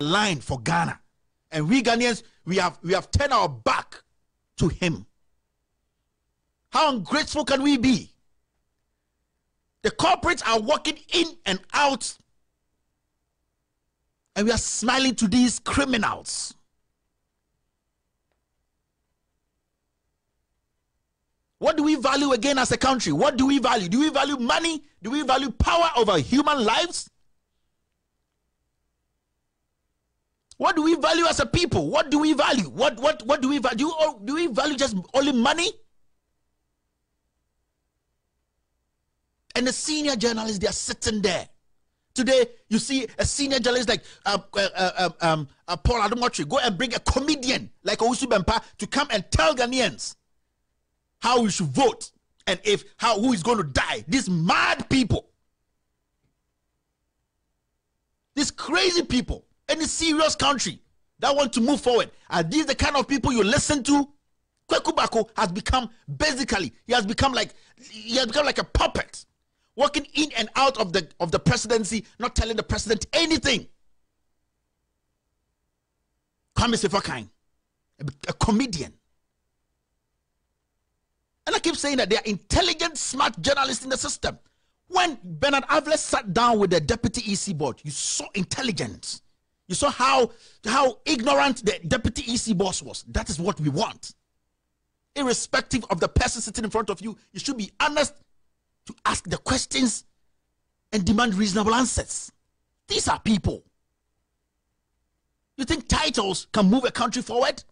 line for Ghana. And we Ghanaians, we have turned our back to him. How ungrateful can we be? The corporates are walking in and out, and we are smiling to these criminals. What do we value again as a country? What do we value? Do we value money? Do we value power over human lives? What do we value as a people? What do we value? What do we value? Do we value just only money? And the senior journalists, they are sitting there. Today, you see a senior journalist like Paul Adomotri go and bring a comedian like Owusu Bempah to come and tell Ghanaians how we should vote and who is going to die. These mad people, these crazy people, any serious country that want to move forward, are these the kind of people you listen to? Kweku Bako has become like a puppet, walking in and out of the presidency, not telling the president anything. Kwame Sefakai, a comedian. And I keep saying that they are intelligent, smart journalists in the system. When Bernard Avles sat down with the deputy EC board, you saw intelligence. You saw how ignorant the deputy EC boss was. That is what we want. Irrespective of the person sitting in front of you, you should be honest to ask the questions and demand reasonable answers. These are people. You think titles can move a country forward?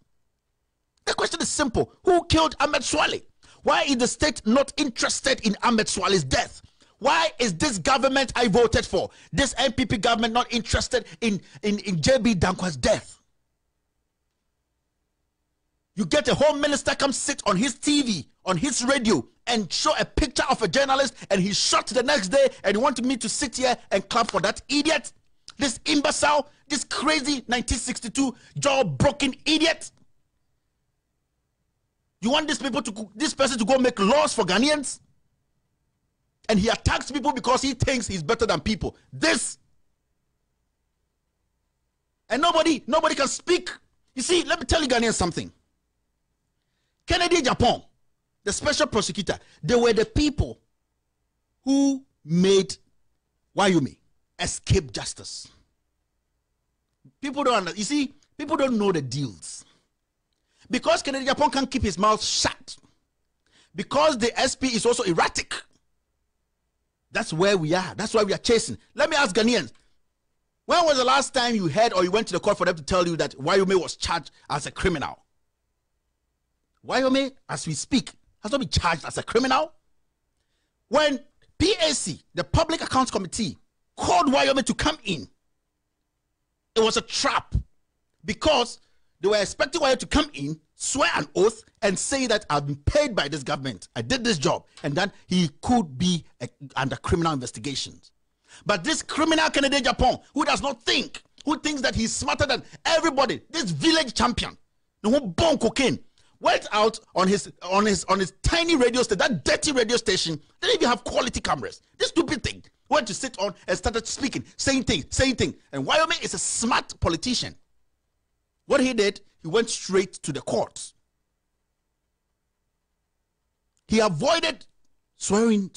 The question is simple. Who killed Ahmed Swale? Why is the state not interested in Ahmed Swale's death? Why is this government I voted for, this NPP government, not interested in JB Dankwa's death? You get a home minister come sit on his TV, on his radio, and show a picture of a journalist, and he's shot the next day, and you want me to sit here and clap for that idiot? This imbecile, this crazy 1962 jaw-broken idiot? You want this person to go make laws for Ghanaians? And he attacks people because he thinks he's better than people. And nobody can speak. You see, let me tell you Ghanaians something. Kennedy Agyapong, the special prosecutor, they were the people who made Wyoming escape justice. People don't know the deals. Because Kennedy Agyapong can't keep his mouth shut. Because the SP is also erratic. That's where we are. That's why we are chasing. Let me ask Ghanaians, when was the last time you heard or you went to the court for them to tell you that Wyoming was charged as a criminal? Wyoming, as we speak, has not been charged as a criminal. When PAC, the Public Accounts Committee, called Wyoming to come in, it was a trap because they were expecting Wyoming to come in, swear an oath, and say that I've been paid by this government, I did this job, and then he could be under criminal investigations. But this criminal Kennedy Agyapong, who does not think, who thinks that he's smarter than everybody, this village champion, the who born cocaine, went out on his tiny radio station, that dirty radio station, didn't even have quality cameras. This stupid thing went to sit on and started speaking, saying things. And Wyoming is a smart politician. What he did, he went straight to the courts. He avoided swearing,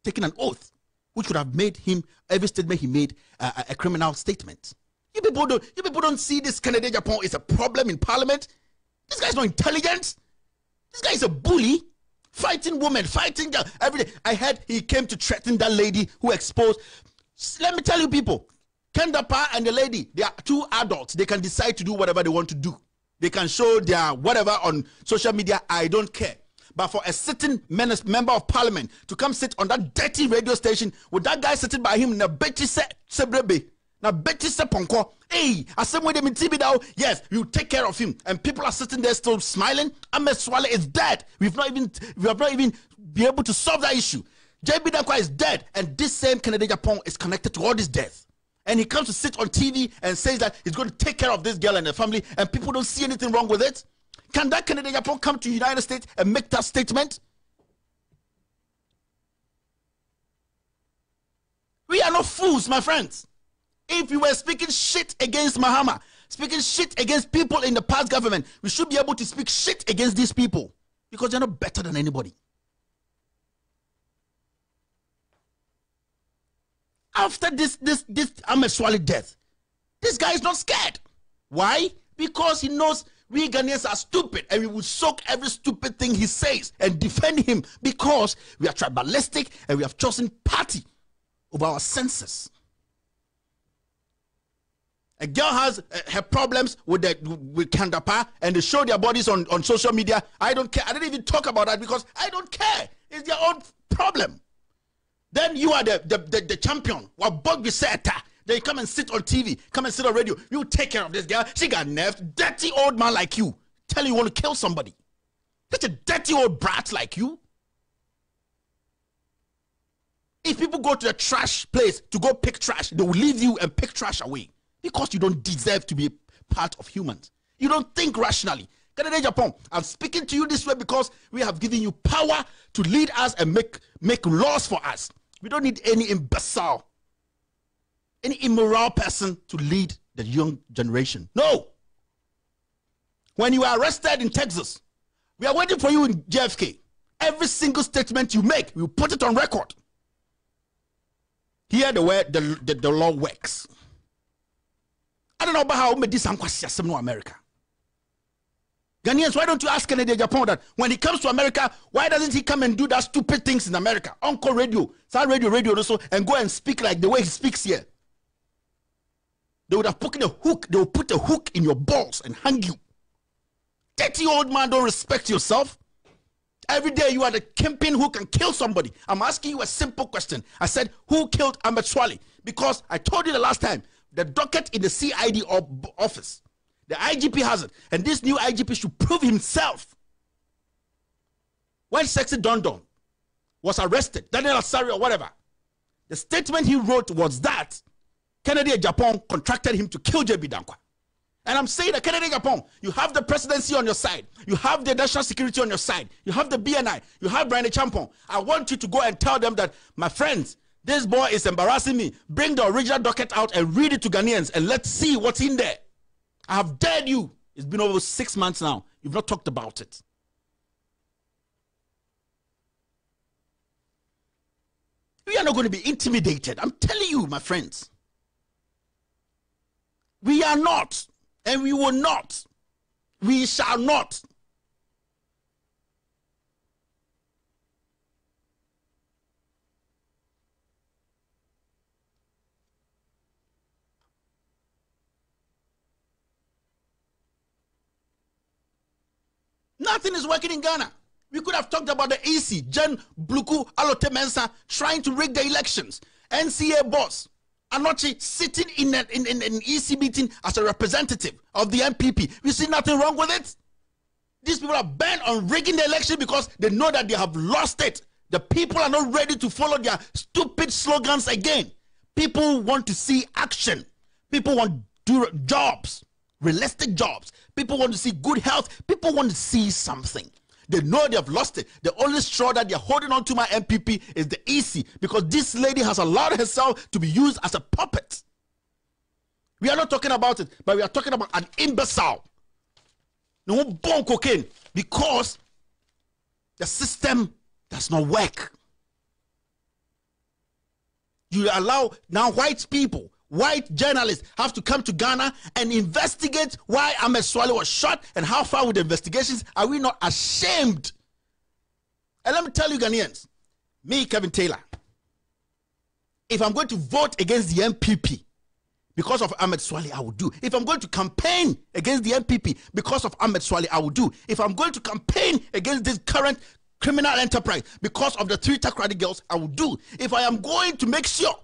taking an oath, which would have made him, every statement he made, a criminal statement. You people don't see this Kennedy Agyapong is a problem in parliament. This guy's not intelligent. This guy is a bully, fighting women, fighting every day. I heard he came to threaten that lady who exposed. Let me tell you people, Kendapa and the lady, they are two adults. They can decide to do whatever they want to do. They can show their whatever on social media. I don't care. But for a sitting member of parliament to come sit on that dirty radio station with that guy sitting by him, na beti se sebrebe, na beti se ponko. Hey, as some way they TV now. Yes, you take care of him, and people are sitting there still smiling. Ahmed Swale is dead. We have not even been able to solve that issue. JB Dankwa is dead, and this same Kennedy Agyapong is connected to all this death. And he comes to sit on TV and says that he's going to take care of this girl and her family, and people don't see anything wrong with it. Can that Kennedy Agyapong come to the United States and make that statement? We are not fools, my friends. If you were speaking shit against Mahama, speaking shit against people in the past government, we should be able to speak shit against these people because they're not better than anybody. After this Ahmed Swale death, this guy is not scared. Why? Because he knows we Ghanaians are stupid and we will soak every stupid thing he says and defend him because we are tribalistic and we have chosen party over our senses. A girl has her problems with Kandapa and they show their bodies on social media. I don't care. I don't even talk about that because I don't care. It's their own problem. Then you are the champion. Then you come and sit on TV, come and sit on radio. You take care of this girl. She got nerves. Dirty old man like you. Tell you want to kill somebody. Such a dirty old brat like you. If people go to the trash place to go pick trash, they will leave you and pick trash away. Because you don't deserve to be part of humans. You don't think rationally. Japan, I'm speaking to you this way because we have given you power to lead us and make laws for us. We don't need any imbecile, any immoral person to lead the young generation. No. When you are arrested in Texas, we are waiting for you in JFK. Every single statement you make, we will put it on record. Here the way the law works. I don't know about how we this in America. Ghanaians, why don't you ask Kennedy Japan that when he comes to America, why doesn't he come and do that stupid things in America? Uncle radio, start radio also, and go and speak like the way he speaks here. They would have put a hook, they will put a hook in your balls and hang you. Dirty old man, don't respect yourself. Every day you are the kingpin who can kill somebody. I'm asking you a simple question. I said, who killed Ahmed Swale? Because I told you the last time, the docket in the CID office, the IGP has it, and this new IGP should prove himself. When Sexy Don was arrested, Daniel Asari or whatever, the statement he wrote was that Kennedy Japan contracted him to kill JB Dankwa. And I'm saying that Kennedy Japan, you have the presidency on your side, you have the national security on your side, you have the BNI, you have Brian Champon. I want you to go and tell them that, my friends, this boy is embarrassing me. Bring the original docket out and read it to Ghanaians and let's see what's in there. I have dared you. It's been over 6 months now. You've not talked about it. We are not going to be intimidated. I'm telling you, my friends. We are not. And we will not. We shall not. Nothing is working in Ghana. We could have talked about the EC, Jen Bluku Alote Mensa, trying to rig the elections. NCA boss, Anochi, sitting in an EC meeting as a representative of the MPP. We see nothing wrong with it. These people are bent on rigging the election because they know that they have lost it. The people are not ready to follow their stupid slogans again. People want to see action. People want to do jobs. Realistic jobs. People want to see good health. People want to see something. They know they have lost it. The only straw that they're holding on to, my MPP, is the EC, because this lady has allowed herself to be used as a puppet. We are not talking about it, but we are talking about an imbecile. No born cocaine, because the system does not work. You allow now white people, white journalists have to come to Ghana and investigate why Ahmed Swale was shot and how far with the investigations. Are we not ashamed? And let me tell you, Ghanaians, me, Kevin Taylor, if I'm going to vote against the MPP because of Ahmed Swale, I will do. If I'm going to campaign against the MPP because of Ahmed Swale, I will do. If I'm going to campaign against this current criminal enterprise because of the 3 Takrady girls, I will do. If I am going to make sure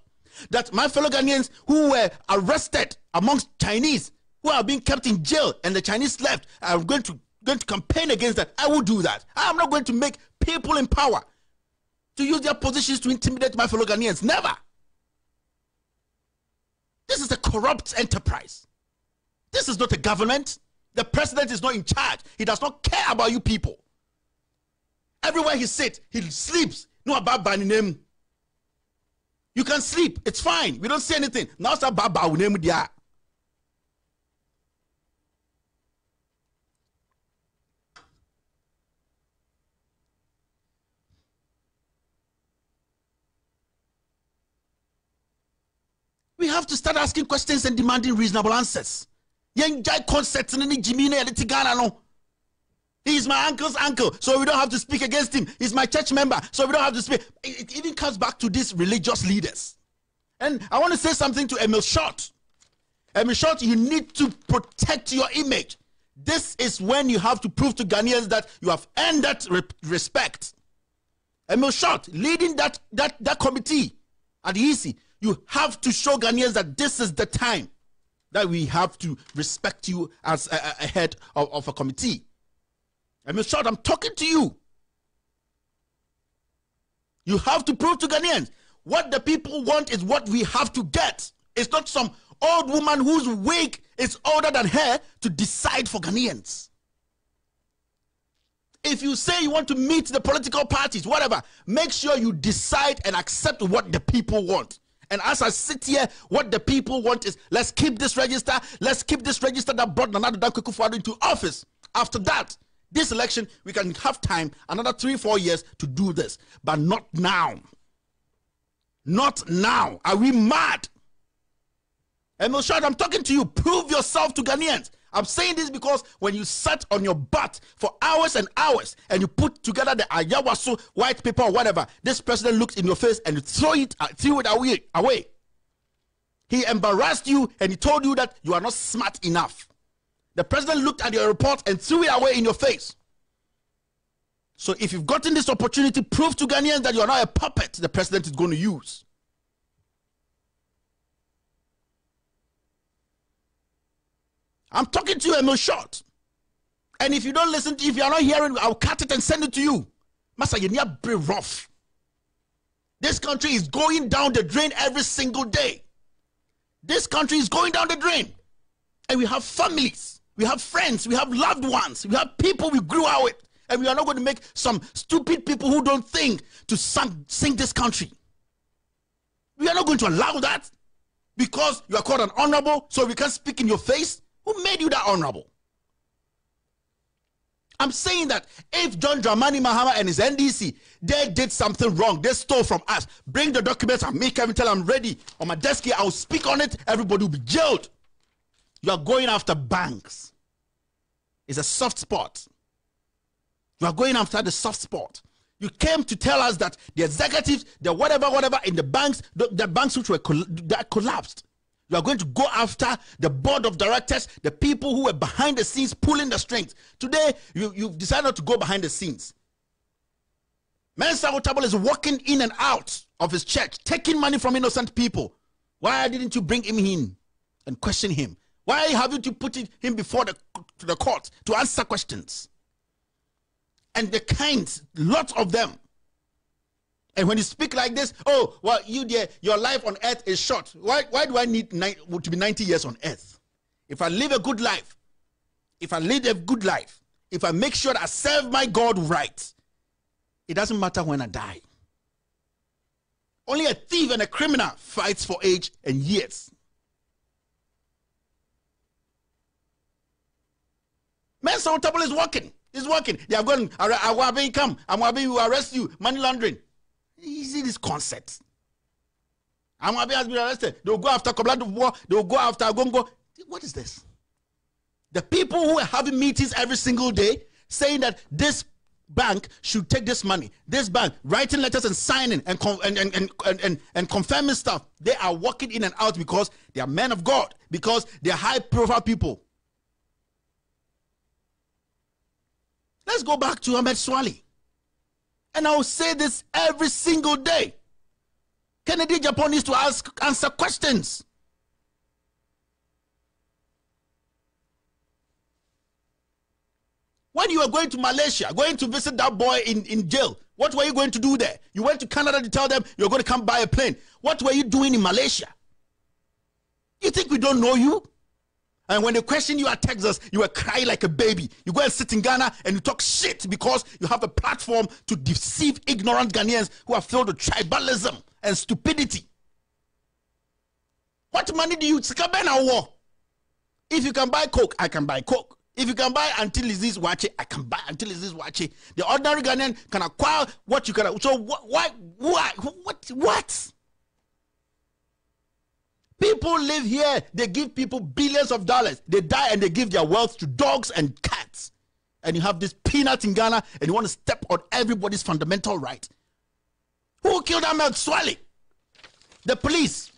that my fellow Ghanaians who were arrested amongst Chinese, who are being kept in jail, and the Chinese left, I'm going to campaign against that, I will do that. I am not going to make people in power to use their positions to intimidate my fellow Ghanaians. Never. This is a corrupt enterprise. This is not a government. The president is not in charge. He does not care about you people. Everywhere he sits, he sleeps. No about banning him. You can sleep. It's fine. We don't say anything. Now start baba name dia. We have to start asking questions and demanding reasonable answers. Young guy concept in Jimmy no. He's my uncle's uncle, so we don't have to speak against him. He's my church member, so we don't have to speak. It even comes back to these religious leaders. And I want to say something to Emil Short. Emil Short, you need to protect your image. This is when you have to prove to Ghanaians that you have earned that respect. Emil Short, leading that committee at the Eiii, you have to show Ghanaians that this is the time that we have to respect you as a head of a committee. Emil Short, I'm talking to you. You have to prove to Ghanaians what the people want is what we have to get. It's not some old woman whose wig is older than her to decide for Ghanaians. If you say you want to meet the political parties, whatever, make sure you decide and accept what the people want. And as I sit here, what the people want is, let's keep this register. Let's keep this register that brought Nana Addo Dankwa Akufo-Addo into office. After that, this election, we can have time, another 3-4 years to do this. But not now. Not now. Are we mad? Emil Short, I'm talking to you. Prove yourself to Ghanaians. I'm saying this because when you sat on your butt for hours and hours and you put together the ayawaso white paper or whatever, this president looked in your face and you threw it away. He embarrassed you and he told you that you are not smart enough. The president looked at your report and threw it away in your face. So if you've gotten this opportunity, prove to Ghanaians that you are not a puppet the president is going to use. I'm talking to you, Emil Short. And if you don't listen, if you are not hearing, I'll cut it and send it to you. Master, you're not very rough. This country is going down the drain every single day. This country is going down the drain. And we have families, we have friends, we have loved ones, we have people we grew up with. And we are not going to make some stupid people who don't think to sing this country. We are not going to allow that because you are called an honorable, so we can't speak in your face. Who made you that honorable? I'm saying that if John Dramani Mahama and his NDC, they did something wrong, they stole from us, bring the documents and make everything I'm ready on my desk here, I'll speak on it, everybody will be jailed. You are going after banks. It's a soft spot. You are going after the soft spot. You came to tell us that the executives, the whatever in the banks, the banks which were that collapsed. You are going to go after the board of directors, the people who were behind the scenes pulling the strings. Today, you've decided not to go behind the scenes. Mensa Otabil is walking in and out of his church, taking money from innocent people. Why didn't you bring him in and question him? Why haven't you put him before the court to answer questions? And the kinds, lots of them. And when you speak like this, oh, well, you dear, your life on earth is short. Why do I need to be 90 years on earth? If I live a good life, if I make sure that I serve my God right, it doesn't matter when I die. Only a thief and a criminal fights for age and years. Mensa Otabil is working. He's working. They are going, Awabi come, Awabi will arrest you, money laundering. You see this concept. Awabi has been arrested. They'll go after Koblad War, they'll go after Agongo. What is this? The people who are having meetings every single day saying that this bank should take this money, this bank, writing letters and signing and confirming stuff, they are walking in and out because they are men of God, because they are high profile people. Let's go back to Ahmed Swali. And I will say this every single day. Kennedy Agyapong needs to answer questions. When you were going to Malaysia, going to visit that boy in jail, what were you going to do there? You went to Canada to tell them you're going to come buy a plane. What were you doing in Malaysia? You think we don't know you? And when they question you at Texas, you were crying like a baby. You go and sit in Ghana and you talk shit because you have a platform to deceive ignorant Ghanaians who are filled with tribalism and stupidity. What money do you war? If you can buy Coke, I can buy Coke. If you can buy anti-disease watch, I can buy anti-disease watch. The ordinary Ghanaian can acquire what you can. So why? What? People live here. They give people billions of dollars. They die and they give their wealth to dogs and cats. And you have this peanut in Ghana, and you want to step on everybody's fundamental right. Who killed Ahmed Swali? The police.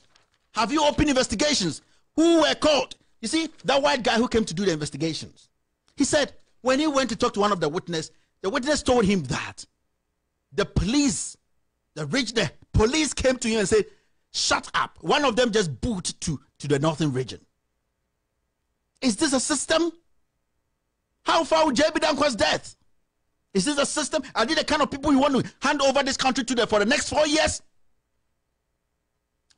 Have you opened investigations? Who were caught? You see, that white guy who came to do the investigations, he said when he went to talk to one of the witnesses told him that the police came to him and said, shut up. One of them just booted to the northern region. Is this a system? How far would JB Dankwa's death? Is this a system? Are they the kind of people you want to hand over this country to them for the next 4 years?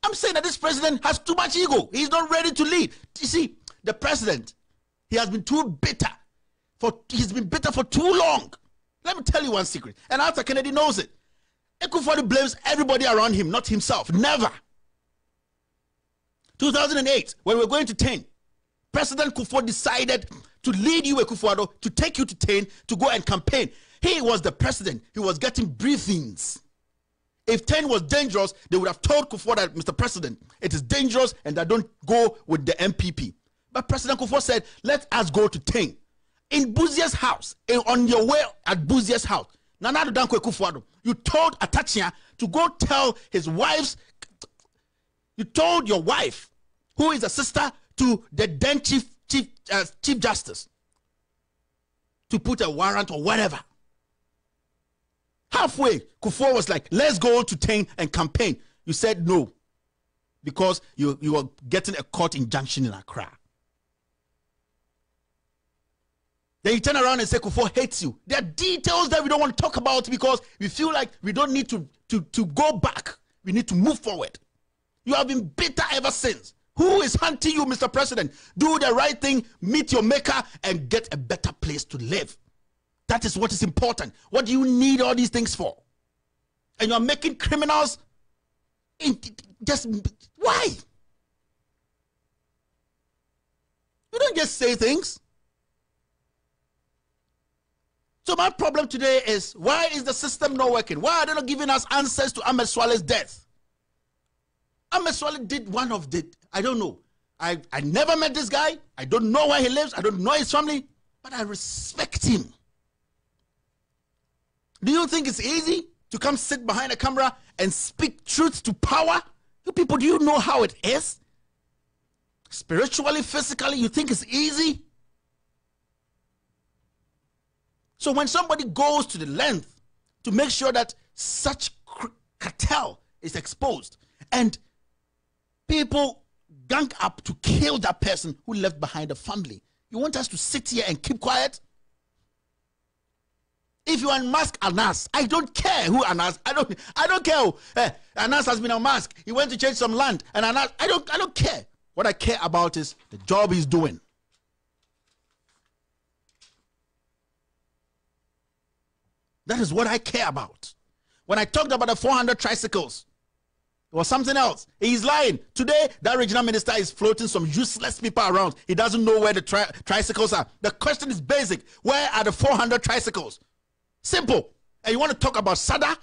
I'm saying that this president has too much ego. He's not ready to lead. You see, the president, he has been too bitter. He's been bitter for too long. Let me tell you one secret. And Arthur Kennedy knows it. Ekufuor blames everybody around him, not himself. Never. 2008, when we were going to 10, President Kufuor decided to lead you, Ekufuor, to take you to 10 to go and campaign. He was the president. He was getting briefings. If 10 was dangerous, they would have told Kufuor that, Mr. President, it is dangerous and I don't go with the MPP. But President Kufuor said, let us go to 10. In Buzia's house, on your way at Buzia's house, Nana Danko Ekufuor, you told Atachia to go tell his wife's, you told your wife, who is a sister to the then Chief Justice, to put a warrant or whatever. Halfway, Kufuor was like, let's go to 10 and campaign. You said no, because you were getting a court injunction in Accra. Then you turn around and say Kufuor hates you. There are details that we don't want to talk about because we feel like we don't need to go back. We need to move forward. You have been bitter ever since. Who is hunting you, Mr. President? Do the right thing, meet your maker, and get a better place to live. That is what is important. What do you need all these things for? And you're making criminals just why? You don't just say things. So my problem today is, why is the system not working? Why are they not giving us answers to Ahmed Swale's death? Ahmed Swale did one of the, I don't know. I never met this guy. I don't know where he lives. I don't know his family. But I respect him. Do you think it's easy to come sit behind a camera and speak truth to power? You people, do you know how it is? Spiritually, physically, you think it's easy? So when somebody goes to the length to make sure that such cartel is exposed and people gang up to kill that person who left behind a family, you want us to sit here and keep quiet? If you unmask Anas, I don't care who Anas. I don't care who. Anas has been unmasked. He went to change some land, and Anas. I don't care. What I care about is the job he's doing. That is what I care about. When I talked about the 400 tricycles, it was something else. He's lying. Today, that regional minister is floating some useless people around. He doesn't know where the tricycles are. The question is basic. Where are the 400 tricycles? Simple. And you want to talk about Sada?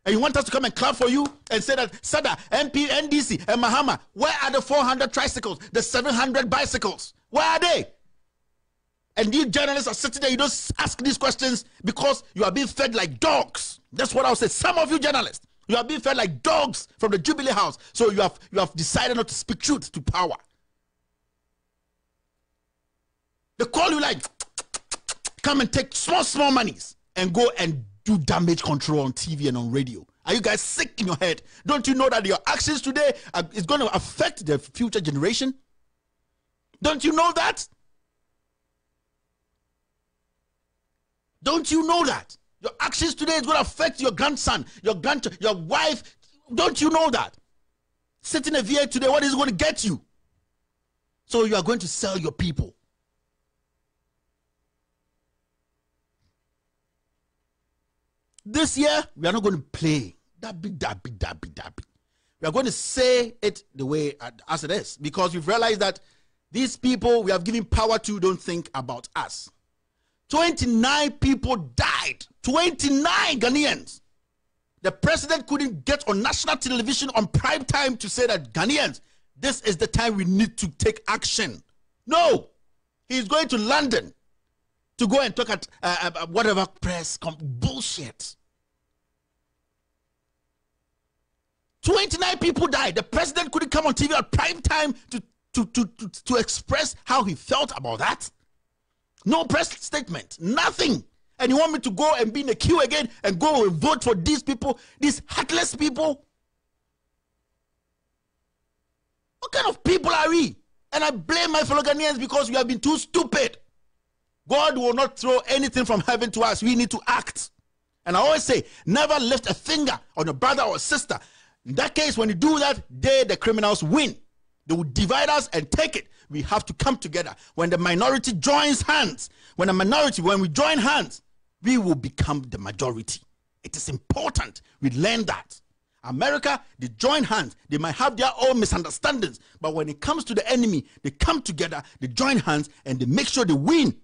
And you want us to come and clap for you and say that Sada, MP, NDC, and Mahama, where are the 400 tricycles, the 700 bicycles? Where are they? And these journalists are sitting there, you don't ask these questions because you are being fed like dogs. That's what I'll say. Some of you journalists, you are being fed like dogs from the Jubilee House. So you have decided not to speak truth to power. They call you like, come and take small monies and go and do damage control on TV and on radio. Are you guys sick in your head? Don't you know that your actions today is going to affect the future generation? Don't you know that? Don't you know that? Your actions today is going to affect your grandson, your wife. Don't you know that? Sitting a VA today, what is it going to get you? So you are going to sell your people. This year, we are not going to play. Dabby. We We are going to say it the way as it is, because we've realized that these people we have given power to don't think about us. 29 people died. 29 Ghanaians. The president couldn't get on national television on prime time to say that Ghanaians, this is the time we need to take action. No. He's going to London to go and talk at whatever press bullshit. 29 people died. The president couldn't come on TV at prime time to express how he felt about that. No press statement, nothing. And you want me to go and be in the queue again and go and vote for these people, these heartless people? What kind of people are we? And I blame my fellow Ghanaians because we have been too stupid. God will not throw anything from heaven to us. We need to act. And I always say, never lift a finger on a brother or a sister. In that case, when you do that, the criminals win. They will divide us and take it. We have to come together. When the minority joins hands, when we join hands, we will become the majority. It is important we learn that. America, they join hands. They might have their own misunderstandings, but when it comes to the enemy, they come together, they join hands, and they make sure they win.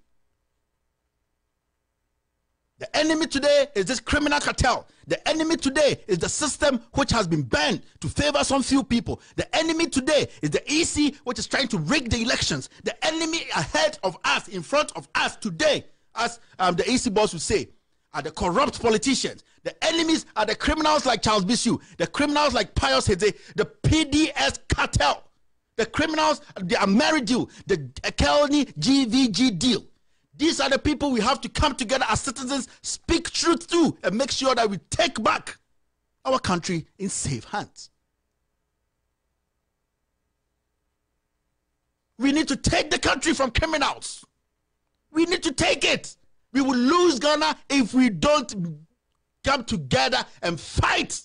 The enemy today is this criminal cartel. The enemy today is the system which has been banned to favor some few people. The enemy today is the Eiii, which is trying to rig the elections. The enemy ahead of us, in front of us today, as the Eiii boss would say, are the corrupt politicians. The enemies are the criminals like Charles Bisu, the criminals like Pius Heze, the PDS cartel, the criminals, the Ameri deal, the Kelvin GVG deal. These are the people we have to come together as citizens, speak truth to, and make sure that we take back our country in safe hands. We need to take the country from criminals. We need to take it. We will lose Ghana if we don't come together and fight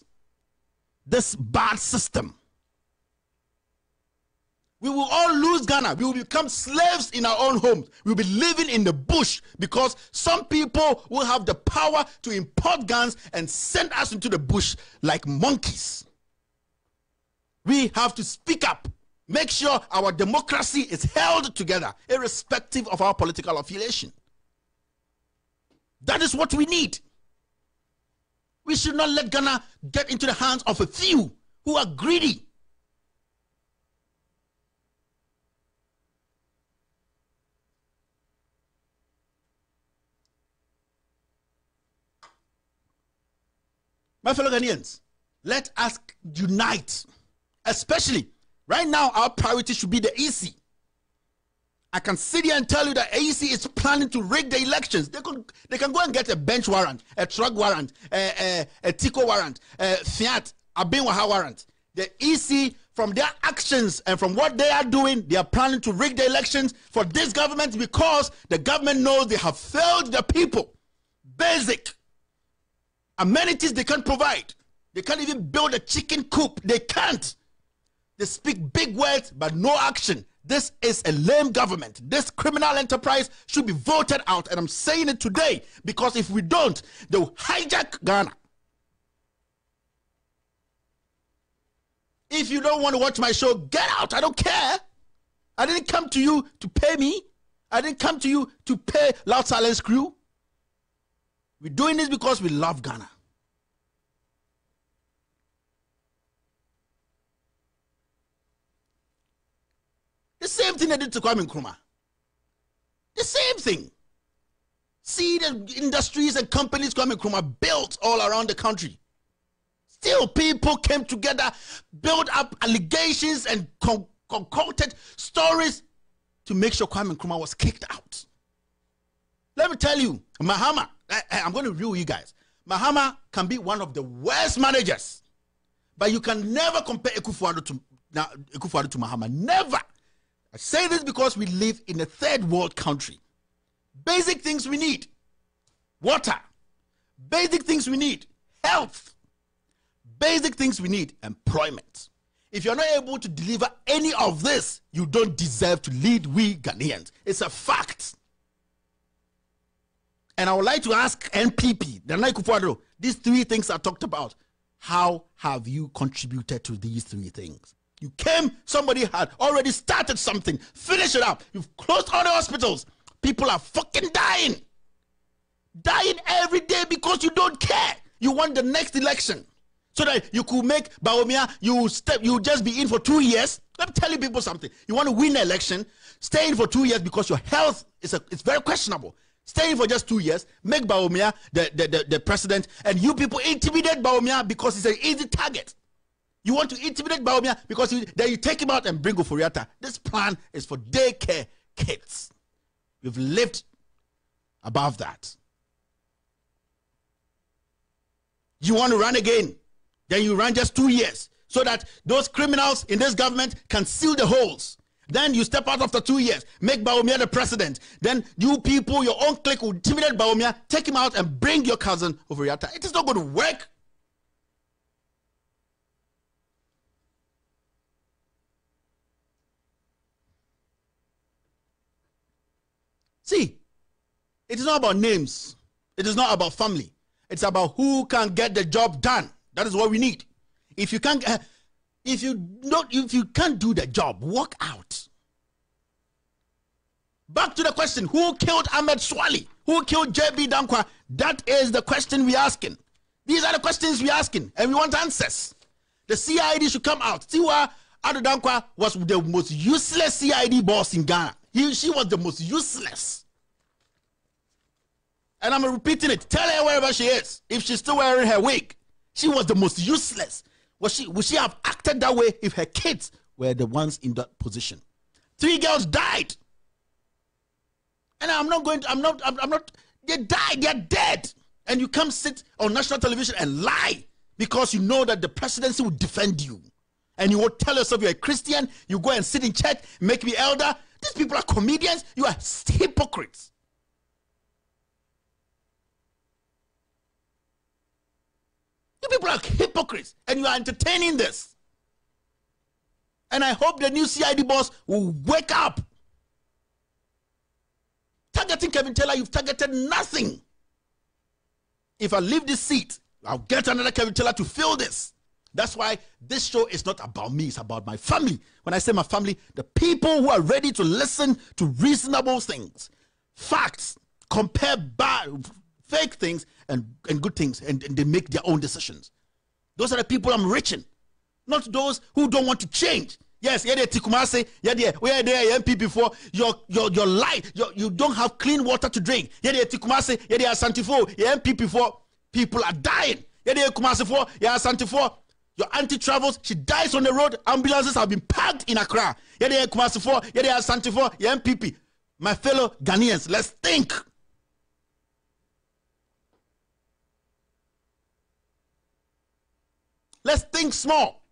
this bad system. We will all lose Ghana. We will become slaves in our own homes. We will be living in the bush because some people will have the power to import guns and send us into the bush like monkeys. We have to speak up. Make sure our democracy is held together, irrespective of our political affiliation. That is what we need. We should not let Ghana get into the hands of a few who are greedy. My fellow Ghanaians, let us unite. Especially, right now, our priority should be the Eiii. I can sit here and tell you that Eiii is planning to rig the elections. They can go and get a bench warrant, a truck warrant, a Tico warrant, a Fiat, a Benwaha warrant. The Eiii, from their actions and from what they are doing, they are planning to rig the elections for this government because the government knows they have failed the people. Basic amenities they can't provide. They can't even build a chicken coop. They can't. They speak big words, but no action. This is a lame government. This criminal enterprise should be voted out. And I'm saying it today because if we don't, they'll hijack Ghana. If you don't want to watch my show, get out. I don't care. I didn't come to you to pay me. I didn't come to you to pay Loud Silence Crew. We're doing this because we love Ghana. The same thing they did to Kwame Nkrumah. The same thing. See the industries and companies Kwame Nkrumah built all around the country. Still, people came together, built up allegations and concocted stories to make sure Kwame Nkrumah was kicked out. Let me tell you, Mahama, I'm going to review you guys. Mahama can be one of the worst managers, but you can never compare Akufo-Addo to Mahama. Never. I say this because we live in a third world country. Basic things we need: water. Basic things we need: health. Basic things we need: employment. If you're not able to deliver any of this, you don't deserve to lead we Ghanaians. It's a fact. And I would like to ask NPP, the Akufo-Addo, these three things I talked about, how have you contributed to these three things? You came, somebody had already started something, finish it up. You've closed all the hospitals. People are fucking dying. Dying every day because you don't care. You want the next election so that you could make Bawumia, you just be in for 2 years. Let me tell you people something. You want to win the election, stay in for 2 years because your health it's very questionable. Stay in for just 2 years, make Bawumia the president, and you people intimidate Bawumia because it's an easy target. You want to intimidate Bawumia because then you take him out and bring Oforiatta. This plan is for daycare kids. We've lived above that. You want to run again, then you run just 2 years so that those criminals in this government can seal the holes. Then you step out after 2 years, make Bawumia the president. Then you people, your own clique will intimidate Bawumia, take him out and bring your cousin Oforiatta. It is not going to work. See, it is not about names. It is not about family. It's about who can get the job done. That is what we need. If you can't, if you can't do the job, walk out. Back to the question: who killed Ahmed Swali? Who killed JB Dankwa? That is the question we're asking. These are the questions we're asking, and we want answers. The CID should come out. Tiwa Ado Dankwa was the most useless CID boss in Ghana. She was the most useless. And I'm repeating it. Tell her wherever she is, if she's still wearing her wig, she was the most useless. Would she have acted that way if her kids were the ones in that position? 3 girls died. And I'm not, they died, they're dead. And you come sit on national television and lie because you know that the presidency will defend you. And you will tell yourself you're a Christian, you go and sit in church, make me elder. These people are comedians, you are hypocrites. You people are hypocrites, and you are entertaining this. And I hope the new CID boss will wake up. Targeting Kevin Taylor, you've targeted nothing. If I leave this seat, I'll get another Kevin Taylor to fill this. That's why this show is not about me, it's about my family. When I say my family, the people who are ready to listen to reasonable things, facts, compare bad, fake things and good things, and they make their own decisions. Those are the people I'm reaching, not those who don't want to change. Yes, yeah, Tikumase, yeah, we are there MP before your life, you don't have clean water to drink. Yeah, Tikumase, yeah, Santifo, yeah, MP before, people are dying. Yeah, Kumase for, yeah, Santifo. Your auntie travels, she dies on the road. Ambulances have been parked in Accra. Yeah, they are Kumasi for, yeah, they are Santi for, yeah, MPP. My fellow Ghanaians, let's think. Let's think small.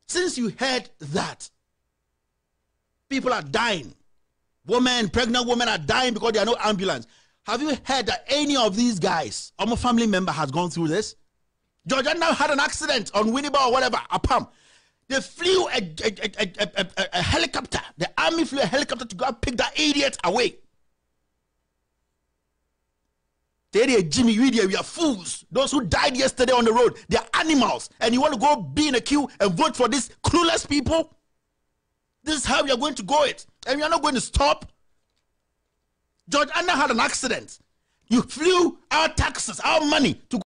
Since you heard that, people are dying. Pregnant women are dying because there are no ambulance. Have you heard that any of these guys, or my family member, has gone through this? George Anna had an accident on Winneba or whatever, Apam. They flew a helicopter. The army flew a helicopter to go and pick that idiot away. They Jimmy, we are fools. Those who died yesterday on the road, they are animals. And you want to go be in a queue and vote for these clueless people? This is how we are going to go it. And we are not going to stop. George Anna had an accident. You flew our taxes, our money to